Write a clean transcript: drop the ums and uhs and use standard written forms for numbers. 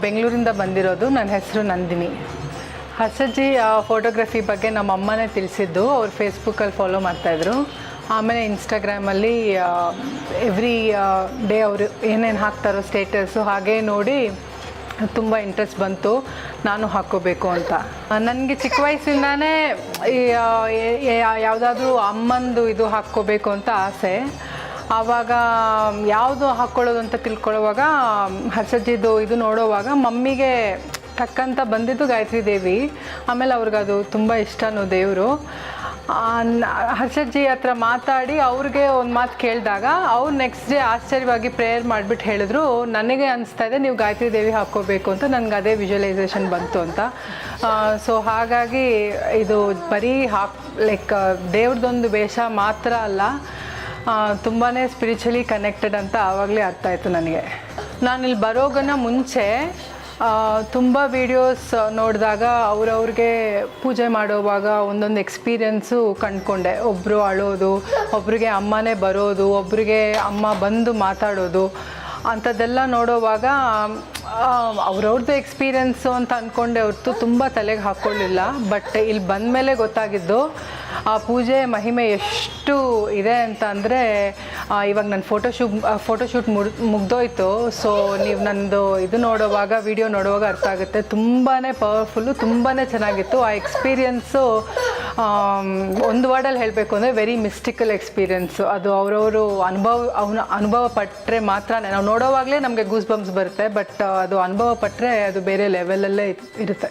ಬೆಂಗಳೂರಿಂದ ಬಂದಿರೋದು. ನನ್ನ ಹೆಸರು ನಂದಿನಿ. ಹರ್ಷಜ್ಜಿ ಫೋಟೋಗ್ರಫಿ ಬಗ್ಗೆ ನಮ್ಮ ಅಮ್ಮನೇ ತಿಳಿಸಿದ್ದು. ಅವ್ರು ಫೇಸ್ಬುಕ್ಕಲ್ಲಿ ಫಾಲೋ ಮಾಡ್ತಾಯಿದ್ರು. ಆಮೇಲೆ ಇನ್ಸ್ಟಾಗ್ರಾಮಲ್ಲಿ ಎವ್ರಿ ಡೇ ಅವರು ಏನೇನು ಹಾಕ್ತಾರೋ ಸ್ಟೇಟಸ್ಸು ಹಾಗೇ ನೋಡಿ ತುಂಬ ಇಂಟ್ರೆಸ್ಟ್ ಬಂತು ನಾನು ಹಾಕ್ಕೋಬೇಕು ಅಂತ. ನನಗೆ ಚಿಕ್ಕ ವಯಸ್ಸಿಂದನೇ ಯಾವುದಾದ್ರೂ ಅಮ್ಮಂದು ಇದು ಹಾಕ್ಕೋಬೇಕು ಅಂತ ಆಸೆ. ಆವಾಗ ಯಾವುದು ಹಾಕ್ಕೊಳ್ಳೋದು ಅಂತ ತಿಳ್ಕೊಳ್ಳೋವಾಗ ಹರ್ಷಜ್ಜಿದು ಇದು ನೋಡೋವಾಗ ಮಮ್ಮಿಗೆ ತಕ್ಕಂತ ಬಂದಿದ್ದು ಗಾಯತ್ರಿ ದೇವಿ. ಆಮೇಲೆ ಅವ್ರಿಗದು ತುಂಬ ಇಷ್ಟನೂ ದೇವರು. ಹರ್ಷಜ್ಜಿ ಹತ್ರ ಮಾತಾಡಿ ಅವ್ರಿಗೆ ಒಂದು ಮಾತು ಕೇಳಿದಾಗ ಅವ್ರು ನೆಕ್ಸ್ಟ್ ಡೇ ಆಶ್ಚರ್ಯವಾಗಿ ಪ್ರೇಯರ್ ಮಾಡಿಬಿಟ್ಟು ಹೇಳಿದ್ರು, ನನಗೆ ಅನಿಸ್ತಾ ಇದೆ ನೀವು ಗಾಯತ್ರಿ ದೇವಿ ಹಾಕ್ಕೋಬೇಕು ಅಂತ. ನನಗೆ ಅದೇ ವಿಜುವಲೈಸೇಷನ್ ಬಂತು ಅಂತ. ಸೊ ಹಾಗಾಗಿ ಇದು ಬರೀ ಲೈಕ್ ದೇವ್ರದ್ದೊಂದು ವೇಷ ಮಾತ್ರ ಅಲ್ಲ, ತುಂಬಾ ಸ್ಪಿರಿಚುವಲಿ ಕನೆಕ್ಟೆಡ್ ಅಂತ ಆವಾಗಲೇ ಅರ್ಥ ಆಯಿತು ನನಗೆ. ನಾನಿಲ್ಲಿ ಬರೋಗನ ಮುಂಚೆ ತುಂಬ ವೀಡಿಯೋಸ್ ನೋಡಿದಾಗ ಅವ್ರವ್ರಿಗೆ ಪೂಜೆ ಮಾಡೋವಾಗ ಒಂದೊಂದು ಎಕ್ಸ್ಪೀರಿಯೆನ್ಸು ಕಂಡುಕೊಂಡೆ. ಒಬ್ಬರು ಅಳೋದು, ಒಬ್ರಿಗೆ ಅಮ್ಮನೇ ಬರೋದು, ಒಬ್ರಿಗೆ ಅಮ್ಮ ಬಂದು ಮಾತಾಡೋದು ಅಂಥದ್ದೆಲ್ಲ ನೋಡೋವಾಗ ಅವ್ರವ್ರದ್ದು ಎಕ್ಸ್ಪೀರಿಯೆನ್ಸು ಅಂತ ಅಂದ್ಕೊಂಡೆ ಹೊರತು ತುಂಬ ತಲೆಗೆ ಹಾಕ್ಕೊಳ್ಳಿಲ್ಲ. ಬಟ್ ಇಲ್ಲಿ ಬಂದ ಮೇಲೆ ಗೊತ್ತಾಗಿದ್ದು ಆ ಪೂಜೆ ಮಹಿಮೆ ಎಷ್ಟು ಇದೆ ಅಂತ ಅಂದರೆ, ಇವಾಗ ನನ್ನ ಫೋಟೋಶೂಟ್ ಮುಗ್ದೋಯ್ತು. ಸೊ ನೀವು ನನ್ನದು ಇದು ನೋಡೋವಾಗ ವಿಡಿಯೋ ನೋಡುವಾಗ ಅರ್ಥ ಆಗುತ್ತೆ. ತುಂಬಾ ಪವರ್ಫುಲ್ಲು, ತುಂಬಾ ಚೆನ್ನಾಗಿತ್ತು. ಆ ಎಕ್ಸ್ಪೀರಿಯೆನ್ಸು ಒಂದು ವರ್ಡಲ್ಲಿ ಹೇಳಬೇಕು ಅಂದರೆ ವೆರಿ ಮಿಸ್ಟಿಕಲ್ ಎಕ್ಸ್ಪೀರಿಯೆನ್ಸು. ಅದು ಅವರವರು ಅನುಭವ ಪಟ್ಟರೆ ಮಾತ್ರ. ನಾವು ನೋಡೋವಾಗಲೇ ನಮಗೆ ಗೂಸ್ ಬಂಪ್ಸ್ ಬರುತ್ತೆ, ಬಟ್ ಅದು ಅನುಭವ ಪಟ್ಟರೆ ಅದು ಬೇರೆ ಲೆವೆಲಲ್ಲೇ ಇರುತ್ತೆ.